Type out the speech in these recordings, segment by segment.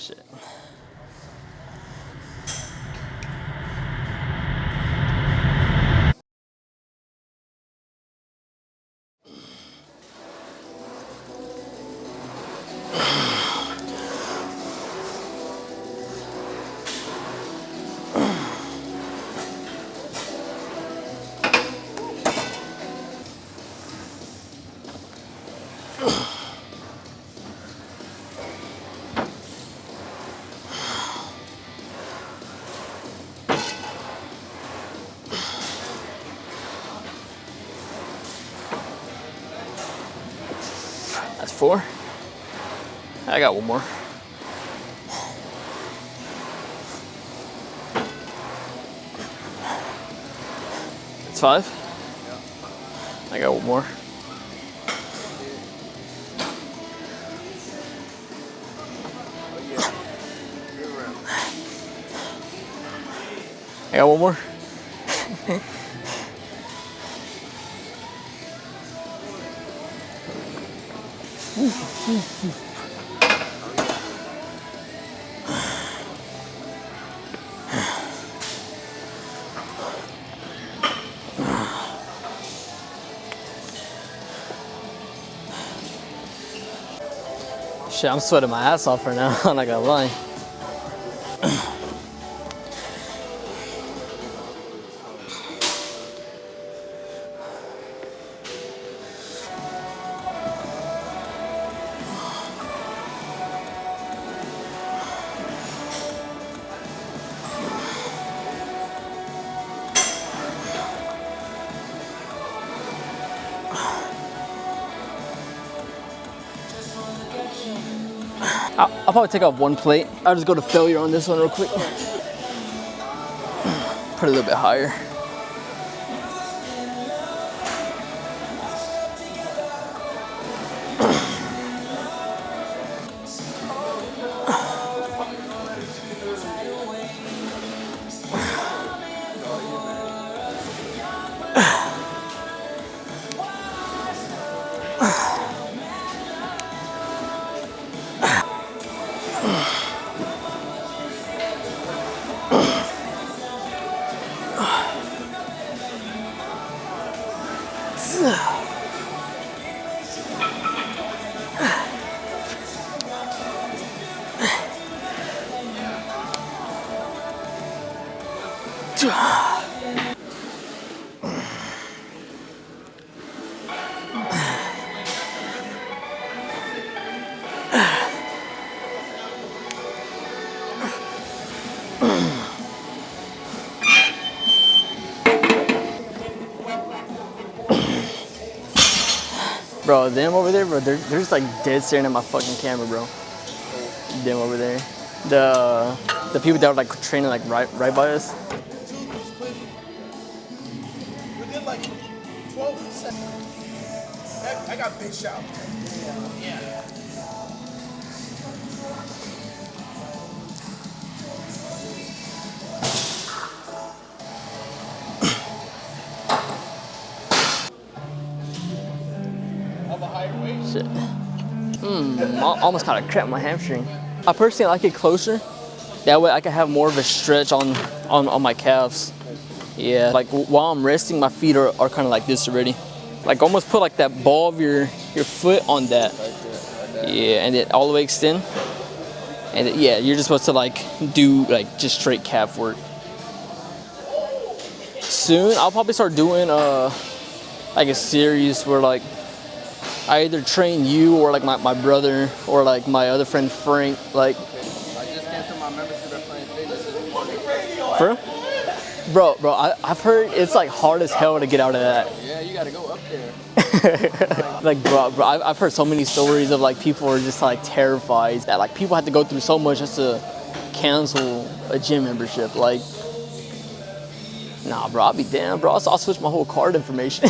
Shit. That's 4. I got one more. It's 5. I got one more. I got one more. Shit, I'm sweating my ass off right now, I'm not gonna lie. I'll probably take off one plate. I'll just go to failure on this one real quick. Put it a little bit higher. Bro, them over there, bro, they're just like dead staring at my fucking camera, bro. Them over there. The people that were like training like right by us. We did like 12 seconds. I got big shout. Yeah. Shit. Almost kind of cramped my hamstring. I personally like it closer. That way I can have more of a stretch on my calves. Yeah, like while I'm resting, my feet are kind of like this already. Like almost put like that ball of your foot on that. Yeah, and it all the way extend. And yeah, you're just supposed to like do like just straight calf work. Soon, I'll probably start doing like a series where like I either train you or like my brother or like my other friend Frank. Like, I just canceled my membership at Planet Fitness. for real? Bro, I've heard it's like hard as hell to get out of that. Yeah, you gotta go up there. Like, bro, I've heard so many stories of like people are just like terrified that like people have to go through so much just to cancel a gym membership. Like, nah, bro, I'll be damn, bro. I'll switch my whole card information.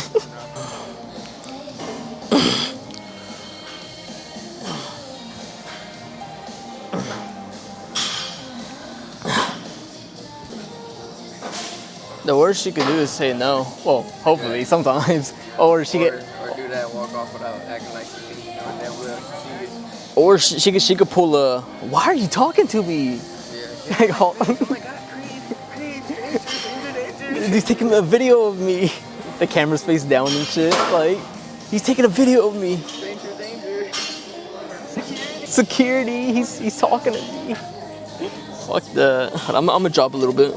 The worst she could do is say no. Well, hopefully, sometimes. Or she Or do that, walk off without acting like she didn't know that well. Or she could pull a. Why are you talking to me? Yeah. Like, Oh my God, Creed, danger. he's taking a video of me. The camera's face down and shit. Like, he's taking a video of me. Danger. Security. He's talking to me. Fuck that. I'm gonna drop a little bit.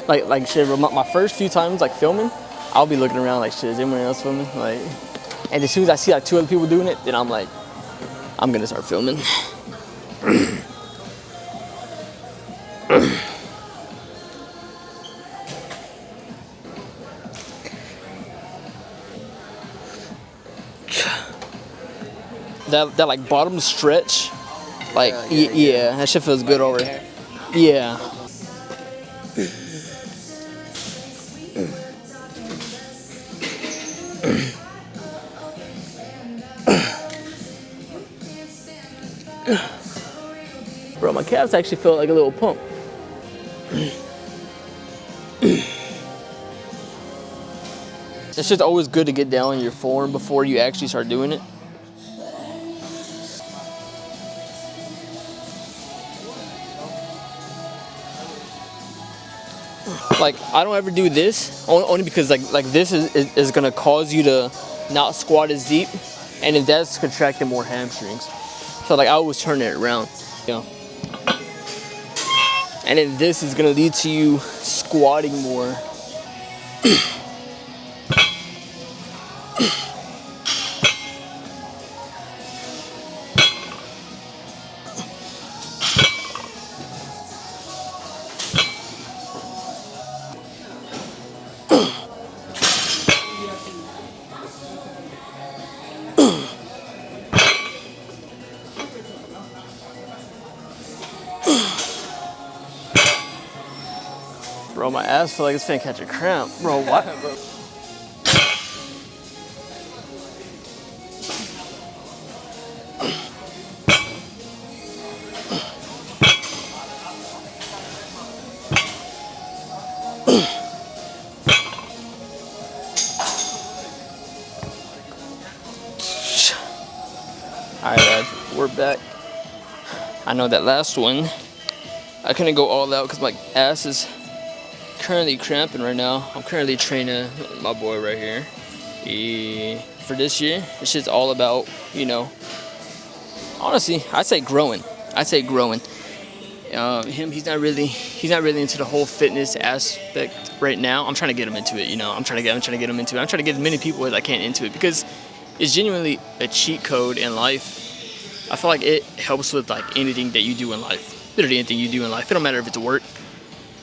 like shit. My first few times like filming, I'll be looking around like shit. Is anyone else filming? Like, and as soon as I see like 2 other people doing it, then I'm like, I'm gonna start filming. That like bottom stretch, like yeah, that shit feels good over. Yeah. Bro, my calves actually felt like a little pump. It's just always good to get down in your form before you actually start doing it. Like, I don't ever do this, only because like this is gonna cause you to not squat as deep, and if that's contracting more hamstrings. So like I always turn it around, you know. And then this is gonna lead to you squatting more. Bro, my ass feel like it's finna catch a cramp. Bro, what? Alright guys, we're back. I know that last one, I couldn't go all out because my ass is currently cramping right now. I'm currently training my boy right here. For this year, this shit's all about, you know, honestly, I'd say growing. He's not really into the whole fitness aspect right now. I'm trying to get him into it, you know. I'm trying to get him into it. I'm trying to get as many people as I can into it because it's genuinely a cheat code in life. I feel like it helps with like anything that you do in life. Literally anything you do in life. It don't matter if it's work.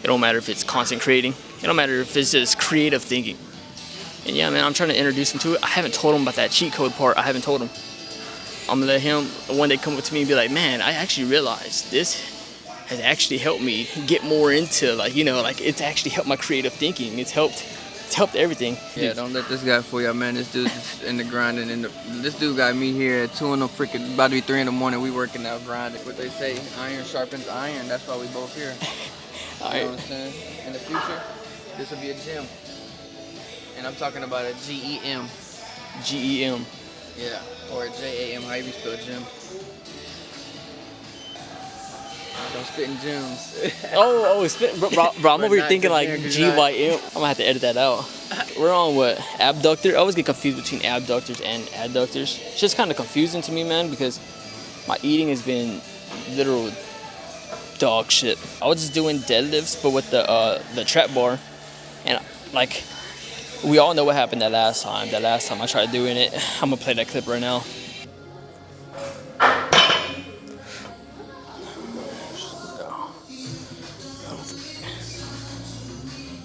It don't matter if it's content creating. It don't matter if it's just creative thinking. And yeah, man, I'm trying to introduce him to it. I haven't told him about that cheat code part. I haven't told him. I'm gonna let him one day come up to me and be like, man, I actually realized this has actually helped me get more into, like, you know, like it's actually helped my creative thinking. It's helped everything. Yeah, don't let this guy fool y'all, man. This dude's just in the grinding. This dude got me here at 2 in the freaking, about to be 3 in the morning. We working out, grinding. What they say, iron sharpens iron. That's why we both here. You know what I'm saying? In the future, this will be a gym. And I'm talking about a GEM. GEM. Yeah, or a JAM, how you spell gym. Don't spit in gyms. Oh, spit, bro, I'm over here thinking like GYM. I'm gonna have to edit that out. We're on what? Abductor? I always get confused between abductors and adductors. It's just kind of confusing to me, man, because my eating has been literal dog shit. I was just doing deadlifts, but with the trap bar, and like we all know what happened that last time. That last time I tried doing it. I'm gonna play that clip right now.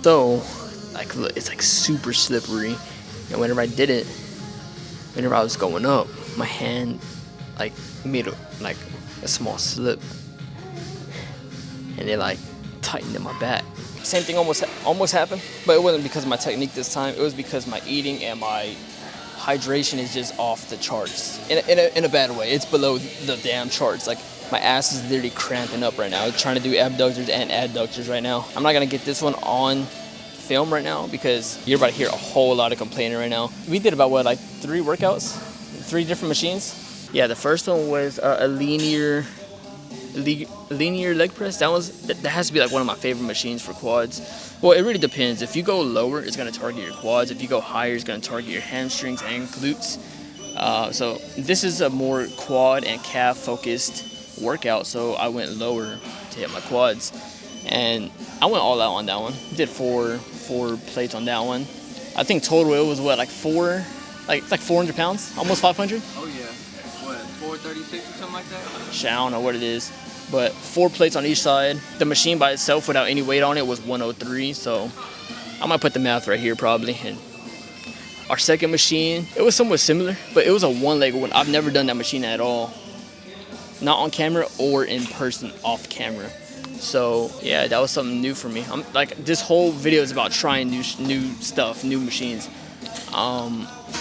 So, like, look, it's like super slippery, and whenever I did it, whenever I was going up, my hand like made a small slip, and it like tightened in my back. Same thing almost happened, but it wasn't because of my technique this time. It was because my eating and my hydration is just off the charts in a bad way. It's below the damn charts. Like, my ass is literally cramping up right now. I'm trying to do abductors and adductors right now. I'm not gonna get this one on film right now because you're about to hear a whole lot of complaining right now. We did about, what, like 3 workouts? 3 different machines? Yeah, the first one was a linear leg press. That has to be like one of my favorite machines for quads. Well, it really depends. If you go lower, it's going to target your quads. If you go higher, it's going to target your hamstrings and glutes. So this is a more quad and calf focused workout, so I went lower to hit my quads, and I went all out on that one. Did four plates on that one. I think total it was what, like 400 pounds, almost 500. Oh yeah, what, 436 or something like that? Shit, I don't know what it is, but 4 plates on each side. The machine by itself without any weight on it was 103, so I might put the math right here probably. And our second machine, it was somewhat similar, but it was a one-leg one. I've never done that machine at all, not on camera or in person off camera. So yeah, that was something new for me. I'm like, this whole video is about trying new stuff, new machines.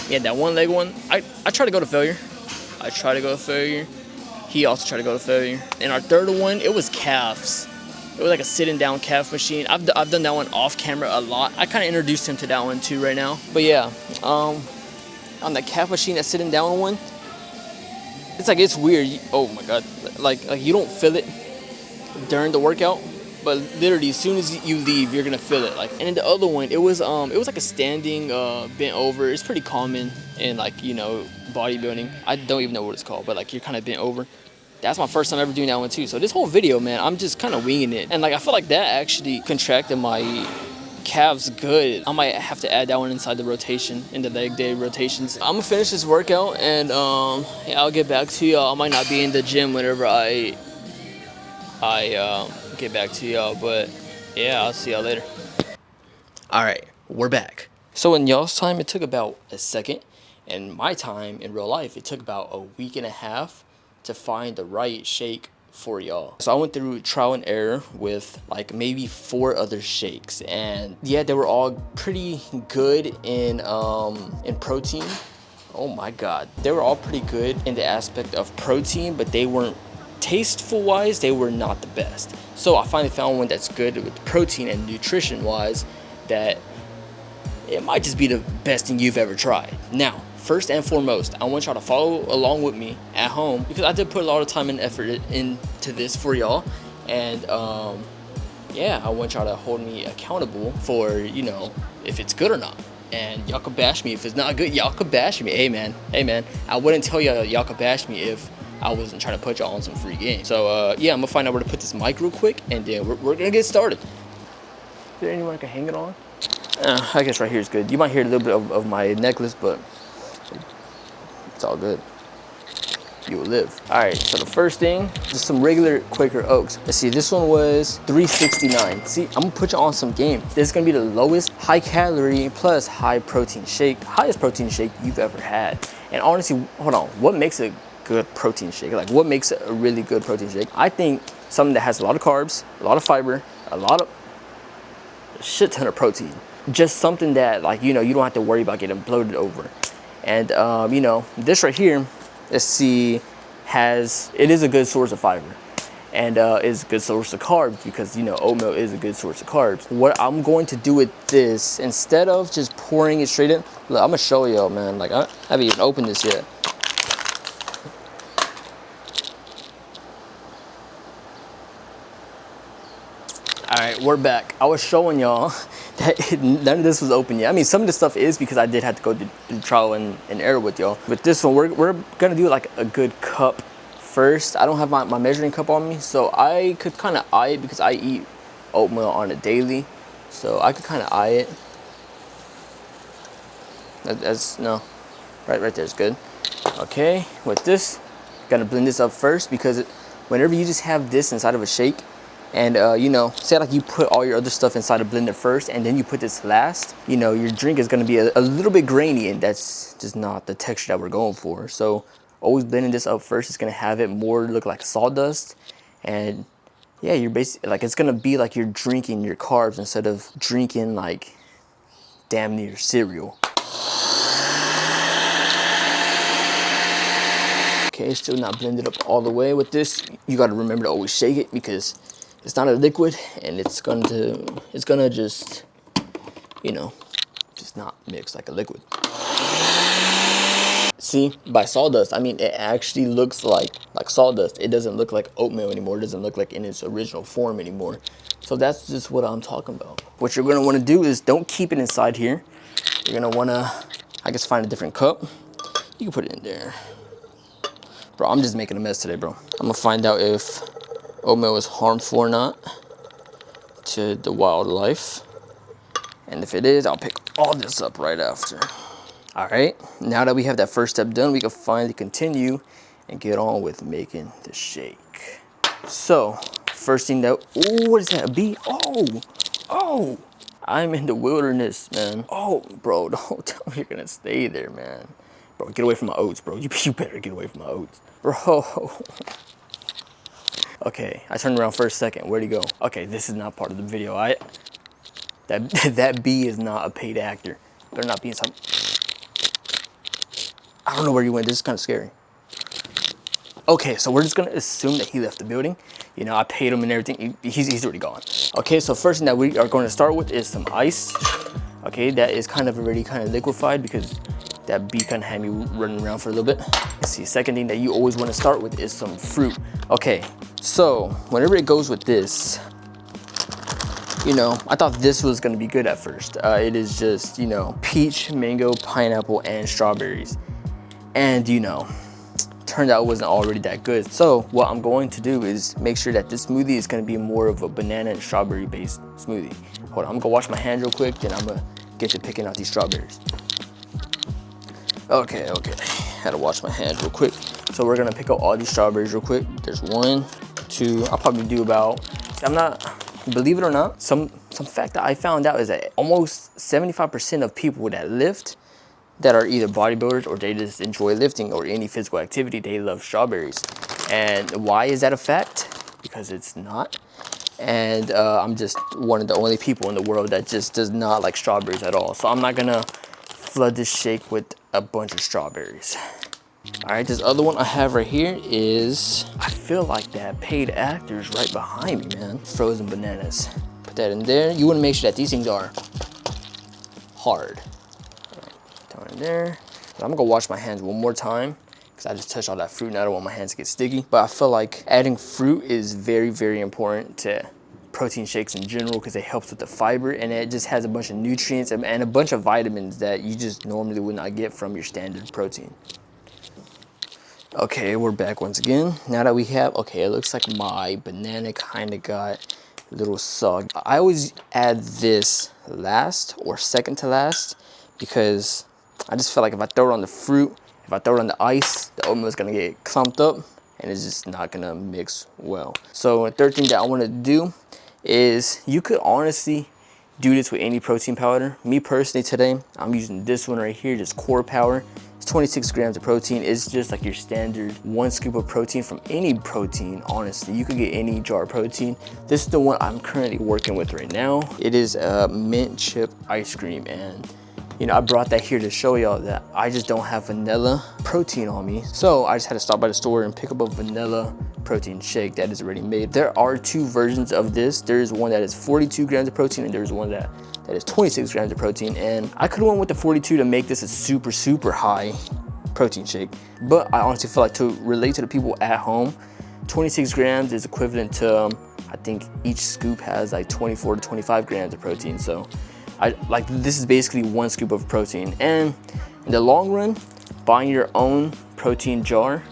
Yeah, that one-leg one, I try to go to failure. He also tried to go to failure. And our third one, it was calves. It was like a sitting down calf machine. I've done that one off camera a lot. I kind of introduced him to that one too right now. But yeah, on the calf machine, that sitting down one, it's weird. Oh my God, like you don't feel it during the workout, but literally as soon as you leave, you're gonna feel it. Like, and then the other one, it was like a standing bent over. It's pretty common in, like, you know, bodybuilding. I don't even know what it's called, but like you're kind of bent over. That's my first time ever doing that one too. So this whole video, man, I'm just kind of winging it. And like, I feel like that actually contracted my calves good. I might have to add that one inside the rotation, in the leg day rotations. I'm gonna finish this workout and yeah, I'll get back to y'all. I might not be in the gym whenever I get back to y'all, but yeah, I'll see y'all later. All right, we're back. So in y'all's time, it took about a second. And my time in real life, it took about a week and a half to find the right shake for y'all. So I went through trial and error with like maybe 4 other shakes, and yeah, they were all pretty good in protein. Oh my God, they were all pretty good in the aspect of protein, but they weren't, tasteful wise, they were not the best. So I finally found one that's good with protein and nutrition wise, that it might just be the best thing you've ever tried. Now, first and foremost, I want y'all to follow along with me at home, because I did put a lot of time and effort into this for y'all. And yeah, I want y'all to hold me accountable for, you know, if it's good or not. And y'all could bash me if it's not good. Y'all could bash me. Hey man, I wouldn't tell y'all could bash me if I wasn't trying to put y'all on some free games. So yeah, I'm gonna find out where to put this mic real quick, and then we're gonna get started. Is there anyone I can hang it on? I guess right here is good. You might hear a little bit of my necklace, but it's all good. You will live. All right, so the first thing, just some regular Quaker Oats. Let's see, this one was $3.69. See, I'm gonna put you on some game. This is gonna be the lowest high calorie plus high protein shake, highest protein shake you've ever had. And honestly, hold on, what makes a good protein shake? Like, what makes a really good protein shake? I think something that has a lot of carbs, a lot of fiber, a shit ton of protein. Just something that, like, you know, you don't have to worry about getting bloated over. And you know, this right here, let's see, it is a good source of fiber, and is a good source of carbs, because, you know, oatmeal is a good source of carbs. What I'm going to do with this, instead of just pouring it straight in, look, I'm gonna show y'all, man. Like, I haven't even opened this yet. All right, we're back. I was showing y'all that none of this was open yet. I mean, some of this stuff is because I did have to go do trial and error with y'all. But this one, we're gonna do like a good cup first. I don't have my measuring cup on me, so I could kind of eye it, because I eat oatmeal on a daily. So I could kind of eye it. No, right there's good. Okay, with this, gotta blend this up first, because whenever you just have this inside of a shake, and you know, say like you put all your other stuff inside a blender first and then you put this last, you know, your drink is going to be a little bit grainy, and that's just not the texture that we're going for. So always blending this up first is going to have it more look like sawdust. And yeah, you're basically like, it's going to be like you're drinking your carbs instead of drinking like damn near cereal. Okay, still not blended up all the way. With this, you got to remember to always shake it, because it's not a liquid, and it's gonna just you know, just not mixed like a liquid. See, by sawdust, I mean, it actually looks like sawdust. It doesn't look like oatmeal anymore. It doesn't look like in its original form anymore. So that's just what I'm talking about. What you're gonna wanna do is don't keep it inside here. You're gonna wanna, I guess, find a different cup. You can put it in there. Bro, I'm just making a mess today, bro. I'm gonna find out if oatmeal is harmful or not to the wildlife. And if it is, I'll pick all this up right after. All right, now that we have that first step done, we can finally continue and get on with making the shake. So, first thing that, oh, what is that, a bee? Oh, I'm in the wilderness, man. Oh, bro, don't tell me you're gonna stay there, man. Bro, get away from my oats, bro. You better get away from my oats. Bro. Okay, I turned around for a second, where'd he go? Okay, this is not part of the video. That bee is not a paid actor. Better not be in some, I don't know where you went. This is kind of scary. Okay, so we're just gonna assume that he left the building. You know, I paid him and everything. He's already gone. Okay, so first thing that we are going to start with is some ice. Okay, that is kind of already kind of liquefied because that bee kind of had me running around for a little bit. Let's see, second thing that you always want to start with is some fruit. Okay, so whenever it goes with this, you know, I thought this was gonna be good at first. It is just, you know, peach, mango, pineapple, and strawberries. And you know, turned out it wasn't already that good. So what I'm going to do is make sure that this smoothie is gonna be more of a banana and strawberry based smoothie. Hold on, I'm gonna wash my hands real quick, then I'm gonna get to picking out these strawberries. Okay, had to wash my hands real quick. So we're gonna pick out all these strawberries real quick. There's 1, 2, I'll probably do about, I'm not, believe it or not, some fact that I found out is that almost 75% of people that lift, that are either bodybuilders or they just enjoy lifting or any physical activity, they love strawberries. And why is that a fact? Because it's not. And I'm just one of the only people in the world that just does not like strawberries at all. So I'm not gonna flood this shake with a bunch of strawberries. All right, this other one I have right here is, I feel like that paid actor is right behind me, man. Frozen bananas. Put that in there. You wanna make sure that these things are hard. In there. I'm gonna wash my hands one more time because I just touched all that fruit and I don't want my hands to get sticky. But I feel like adding fruit is very, very important to protein shakes in general because it helps with the fiber and it just has a bunch of nutrients and a bunch of vitamins that you just normally would not get from your standard protein. Okay, we're back once again. Now that we have, okay, it looks like my banana kind of got a little soggy. I always add this last or second to last because I just feel like if I throw it on the fruit, if I throw it on the ice, the oatmeal is gonna get clumped up and it's just not gonna mix well. So the third thing that I wanna do is you could honestly do this with any protein powder. Me personally today, I'm using this one right here, just Core Power. It's 26 grams of protein. It's just like your standard 1 scoop of protein from any protein, honestly. You could get any jar of protein. This is the one I'm currently working with right now. It is a mint chip ice cream and you know, I brought that here to show y'all that I just don't have vanilla protein on me. So I just had to stop by the store and pick up a vanilla protein shake that is already made. There are 2 versions of this. There is one that is 42 grams of protein and there's one that is 26 grams of protein. And I could have went with the 42 to make this a super, super high protein shake. But I honestly feel like to relate to the people at home, 26 grams is equivalent to, I think each scoop has like 24 to 25 grams of protein. So this is basically 1 scoop of protein. And in the long run, buying your own protein jar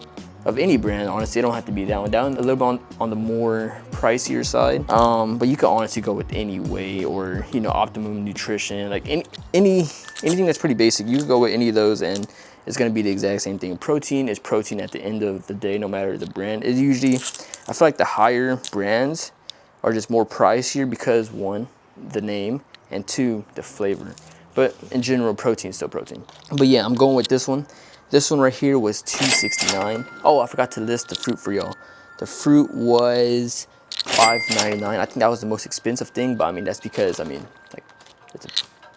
of any brand, honestly, it don't have to be down a little bit on the more pricier side. But you can honestly go with any way or, you know, Optimum Nutrition, like anything that's pretty basic. You can go with any of those and it's gonna be the exact same thing. Protein is protein at the end of the day, no matter the brand. It's usually, I feel like the higher brands are just more pricier because 1, the name, and 2, the flavor. But in general, protein is still protein. But yeah, I'm going with this one. This one right here was $2.69. Oh, I forgot to list the fruit for y'all. The fruit was $5.99. I think that was the most expensive thing, but I mean, that's because, I mean, like, it's a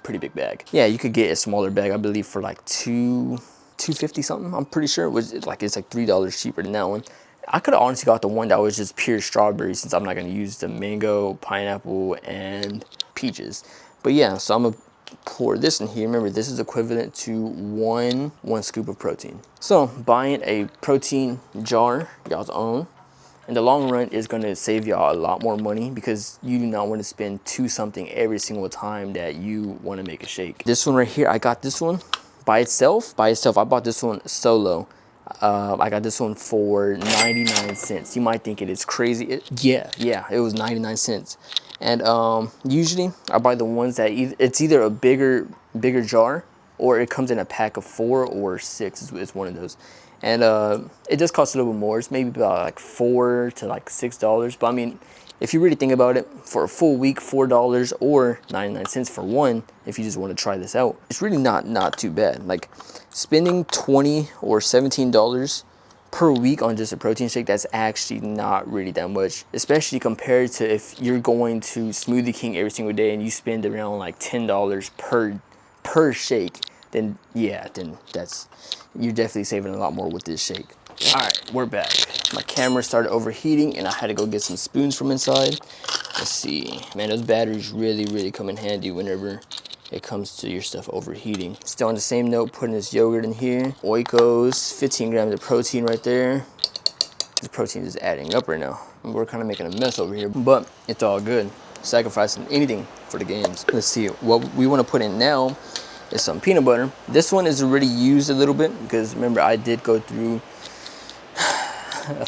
pretty big bag. Yeah, you could get a smaller bag, I believe, for like $2.50 something. I'm pretty sure it was like, it's like $3 cheaper than that one. I could have honestly got the one that was just pure strawberry since I'm not gonna use the mango, pineapple, and peaches. But yeah, so I'm gonna pour this in here. Remember, this is equivalent to one scoop of protein. So buying a protein jar, y'all's own, in the long run is going to save y'all a lot more money because you do not want to spend $2 something every single time that you want to make a shake. This one right here, I got this one by itself. I bought this one solo. I got this one for 99 cents. You might think it is crazy. Yeah, it was 99 cents. And usually I buy the ones that it's either a bigger jar, or it comes in a pack of 4 or 6. It's one of those. And it does cost a little bit more. It's maybe about like $4 to like $6. But I mean, if you really think about it, for a full week, $4 or 99 cents for one, if you just want to try this out, it's really not too bad. Like spending $20 or $17 per week on just a protein shake, that's actually not really that much, especially compared to if you're going to Smoothie King every single day and you spend around like $10 per shake. Then yeah, then you're definitely saving a lot more with this shake. All right, we're back. My camera started overheating and I had to go get some spoons from inside. Let's see, man, those batteries really come in handy whenever it comes to your stuff overheating. Still on the same note, putting this yogurt in here. Oikos, 15 grams of protein right there. This protein is adding up right now. We're kind of making a mess over here, but it's all good. Sacrificing anything for the games. Let's see, what we want to put in now is some peanut butter. This one is already used a little bit because remember I did go through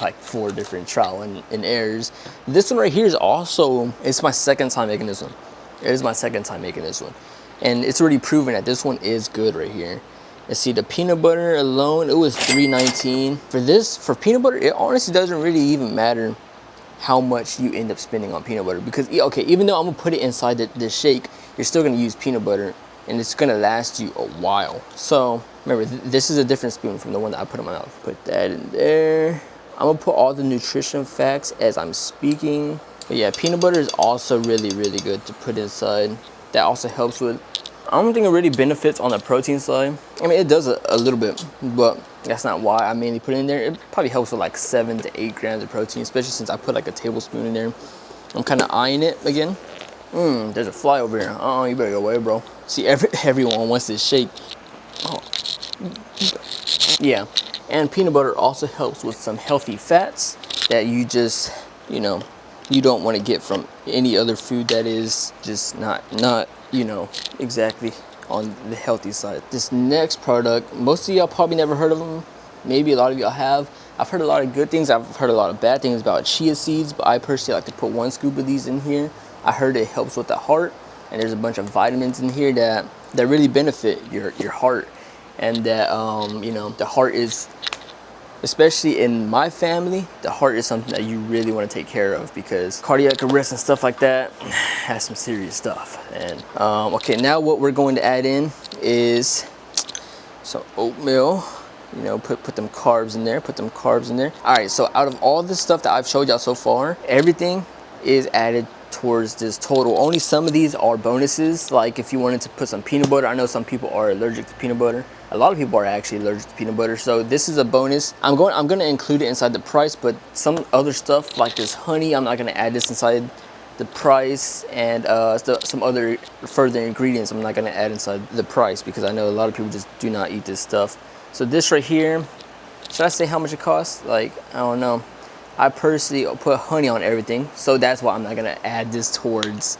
like 4 different trial and errors. This one right here is also, it's my second time making this one. It is my second time making this one. And it's already proven that this one is good right here. Let's see, the peanut butter alone, it was $3.19. For peanut butter, it honestly doesn't really even matter how much you end up spending on peanut butter because, okay, even though I'm gonna put it inside the shake, you're still gonna use peanut butter and it's gonna last you a while. So remember, this is a different spoon from the one that I put in my mouth. Put that in there. I'm gonna put all the nutrition facts as I'm speaking. But yeah, peanut butter is also really good to put inside. That also helps with, I don't think it really benefits on the protein side. I mean, it does a little bit, but that's not why I mainly put it in there. It probably helps with like 7 to 8 grams of protein, especially since I put like a tablespoon in there. I'm kind of eyeing it again. There's a fly over here. Oh, you better go away, bro. See, everyone wants this shake. Oh. Yeah, and peanut butter also helps with some healthy fats that you just, you know, you don't want to get from any other food that is just not, you know, exactly on the healthy side. This next product, most of y'all probably never heard of them. Maybe a lot of y'all have. I've heard a lot of good things. I've heard a lot of bad things about chia seeds, but I personally like to put 1 scoop of these in here. I heard it helps with the heart, and there's a bunch of vitamins in here that really benefit your heart, and that you know, the heart is, especially in my family, the heart is something that you really want to take care of because cardiac arrest and stuff like that has some serious stuff. And okay, now what we're going to add in is some oatmeal. You know, put them carbs in there. All right, so out of all the stuff that I've showed y'all so far, everything is added towards this total. Only some of these are bonuses, like if you wanted to put some peanut butter. I know some people are allergic to peanut butter. A lot of people are actually allergic to peanut butter, so this is a bonus. I'm gonna include it inside the price, but some other stuff like this honey, I'm not gonna add this inside the price, and some other further ingredients I'm not gonna add inside the price because I know a lot of people just do not eat this stuff. So this right here, should I say how much it costs? Like, I don't know. I personally put honey on everything, so that's why I'm not gonna add this towards,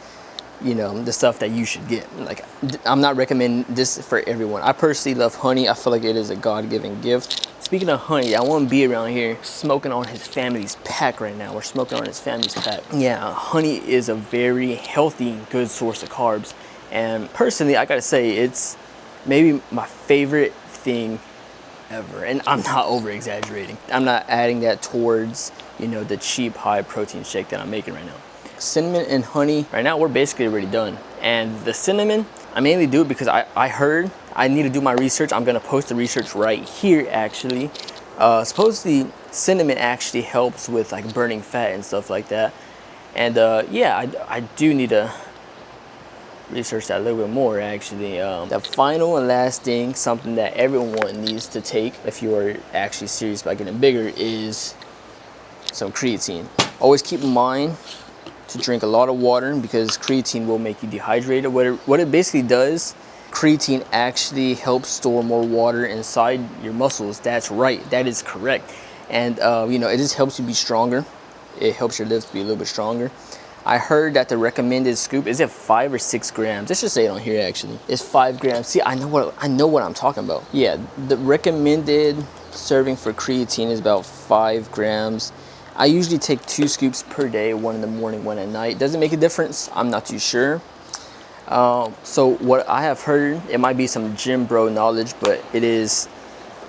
you know, the stuff that you should get. Like, I'm not recommending this for everyone. I personally love honey. I feel like it is a God-given gift. Speaking of honey, I want to be around here smoking on his family's pack right now. We're smoking on his family's pack. Yeah, honey is a very healthy, good source of carbs. And personally, I gotta say, it's maybe my favorite thing ever. And I'm not over-exaggerating. I'm not adding that towards, you know, the cheap, high protein shake that I'm making right now. Cinnamon and honey, right now we're basically already done. And the cinnamon, I mainly do it because I heard I need to do my research. I'm gonna post the research right here actually. Supposedly cinnamon actually helps with like burning fat and stuff like that. And yeah, I do need to research that a little bit more actually. The final and last thing, something that everyone needs to take if you are actually serious about getting bigger, is some creatine. Always keep in mind, to drink a lot of water because creatine will make you dehydrated. What it basically does, creatine actually helps store more water inside your muscles. That's right, that is correct. And you know, it just helps you be stronger. It helps your lips be a little bit stronger. I heard that the recommended scoop, is it 5 or 6 grams? Let's just say it on here actually. It's 5 grams. See, I know what I'm talking about. Yeah, the recommended serving for creatine is about 5 grams. I usually take 2 scoops per day, 1 in the morning, 1 at night. Does it make a difference? I'm not too sure. So what I have heard, it might be some gym bro knowledge, but it is,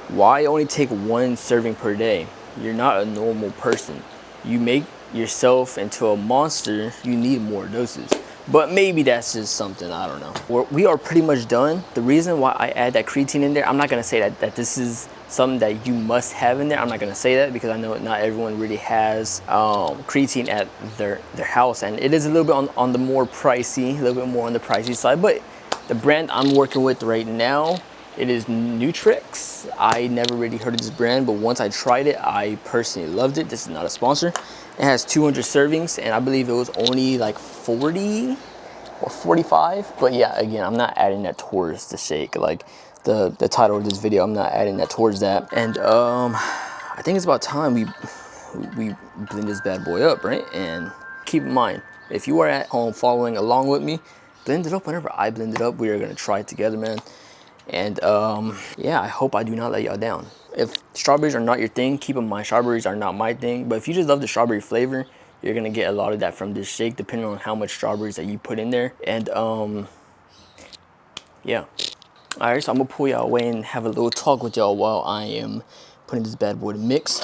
why only take 1 serving per day? You're not a normal person. You make yourself into a monster, you need more doses. But maybe that's just something, I don't know. We are pretty much done. The reason why I add that creatine in there, I'm not gonna say that this is something that you must have in there. I'm not gonna say that because I know not everyone really has creatine at their house, and it is a little bit on the more pricey, a little bit more on the pricey side. But the brand I'm working with right now, it is Nutrix. I never really heard of this brand, but once I tried it, I personally loved it. This is not a sponsor. It has 200 servings, and I believe it was only like 40 or 45. But yeah, again, I'm not adding that towards the shake. Like the title of this video, I'm not adding that towards that. And I think it's about time we blend this bad boy up, right? And keep in mind, if you are at home following along with me, blend it up whenever I blend it up. We are gonna try it together, man. And yeah, I hope I do not let y'all down. If strawberries are not your thing, keep in mind strawberries are not my thing. But if you just love the strawberry flavor, you're gonna get a lot of that from this shake, depending on how much strawberries that you put in there. And yeah. All right, so I'm gonna pull y'all away and have a little talk with y'all while I am putting this bad boy to mix.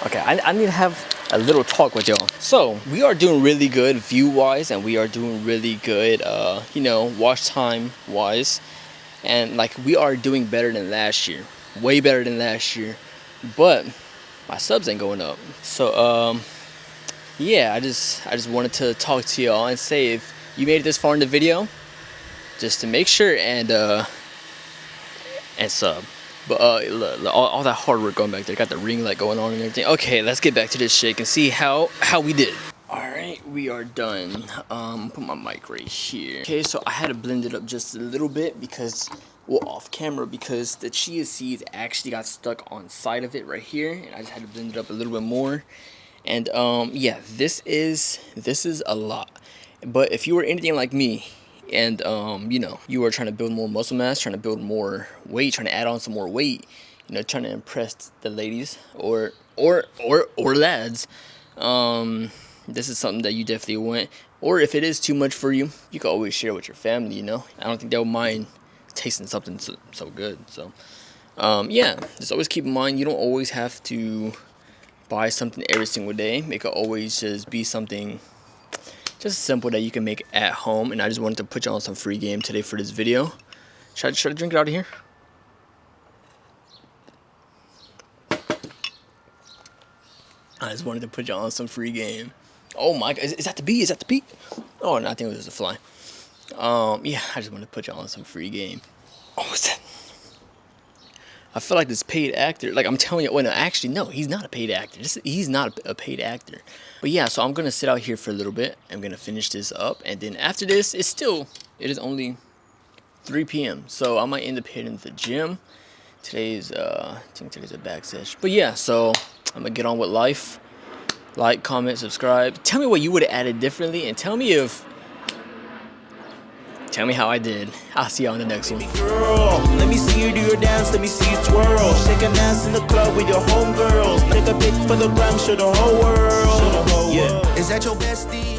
Okay, I need to have a little talk with y'all. So we are doing really good view-wise, and we are doing really good, you know, watch time-wise. And like, we are doing better than last year, way better than last year. But my subs ain't going up. So yeah, I just wanted to talk to y'all and say, if you made it this far in the video, just to make sure and sub. But look, all that hard work going back there, got the ring light going on and everything. Okay, let's get back to this shake and see how we did. All right, we are done. Put my mic right here. Okay, so I had to blend it up just a little bit because, well, off camera, because the chia seeds actually got stuck on side of it right here, and I just had to blend it up a little bit more. And yeah, this is a lot. But if you were anything like me, and you know, you are trying to build more muscle mass, trying to build more weight, trying to add on some more weight, you know, trying to impress the ladies or lads, this is something that you definitely want. Or if it is too much for you, you can always share with your family, you know. I don't think they'll mind tasting something so good. So yeah, just always keep in mind, you don't always have to buy something every single day. It could always just be something just simple that you can make at home. And I just wanted to put you on some free game today for this video. Should I drink it out of here? I just wanted to put you on some free game. Oh my God, is that the bee? Is that the bee? Oh no, I think it was just a fly. Yeah, I just wanted to put you on some free game. Oh, is that? I feel like this paid actor, like I'm telling you, well, no, actually, no, he's not a paid actor. He's not a paid actor. But yeah, so I'm going to sit out here for a little bit. I'm going to finish this up. And then after this, it is only 3 p.m. So I might end up hitting the gym. I think today's a back sesh. But yeah, so I'm going to get on with life. Like, comment, subscribe. Tell me what you would have added differently. And tell me how I did. I'll see you on the next one. Girl, let me see you do your dance, let me see you twirl. Shake a dance in the club with your homegirls. Take a pic for the gram, show the whole world. Yeah. Is that your bestie?